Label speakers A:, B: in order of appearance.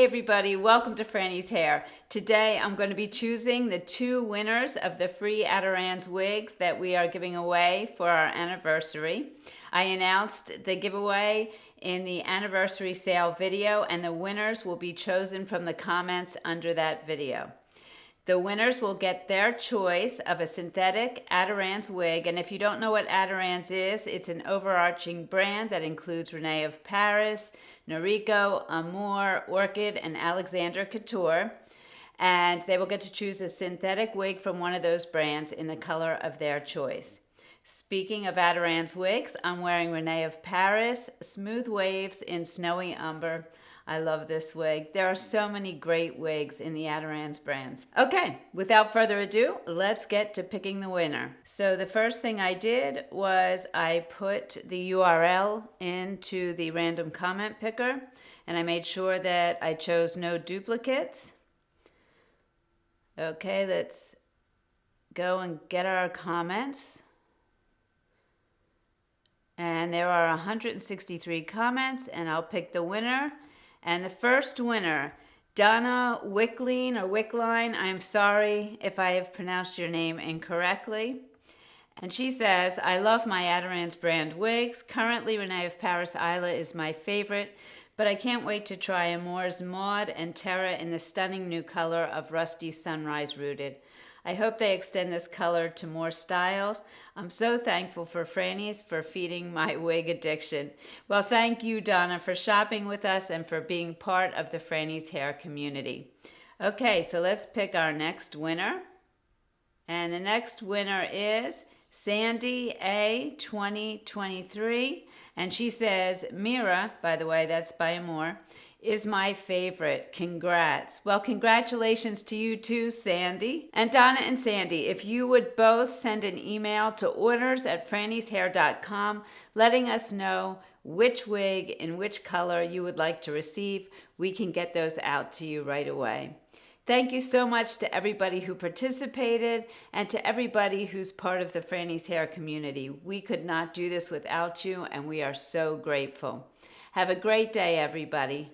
A: everybody, welcome to Frannie's Hair. Today I'm going to be choosing the 2 winners of the free Adirond's wigs that we are giving away for our anniversary. I announced the giveaway in the anniversary sale video, and the winners will be chosen from the comments under that video. The winners will get their choice of a synthetic Adirond's wig, and if you don't know what Adirond's is, it's an overarching brand that includes Rene of Paris, Noriko, Amour, Orchid, and Alexander Couture, and they will get to choose a synthetic wig from one of those brands in the color of their choice. Speaking of Adirond's wigs, I'm wearing Rene of Paris Smooth Waves in Snowy Umber. I love this wig. There are so many great wigs in the Adirond's brands. Okay, without further ado, let's get to picking the winner. So the first thing I did was I put the URL into the random comment picker, and I made sure that I chose no duplicates. Okay, let's go and get our comments. And there are 163 comments, and I'll pick the winner. And the first winner, Donna Wickline or Wickline, I'm sorry if I have pronounced your name incorrectly. And she says, I love my Adirond's brand wigs. Currently, Rene of Paris Isla is my favorite, but I can't wait to try Amour's Maud and Terra in the stunning new color of Rusty Sunrise Rooted. I hope they extend this color to more styles. I'm so thankful for Frannie's for feeding my wig addiction. Well, thank you, Donna, for shopping with us and for being part of the Frannie's Hair community. Okay, so let's pick our next winner. And the next winner is Sandy A 2023. And she says, Mira, by the way, that's by Amour, is my favorite. Congrats. Well, congratulations to you too, Sandy. And Donna and Sandy, if you would both send an email to orders@frannieshair.com letting us know which wig in which color you would like to receive, we can get those out to you right away. Thank you so much to everybody who participated and to everybody who's part of the Frannie's Hair community. We could not do this without you, and we are so grateful. Have a great day, everybody.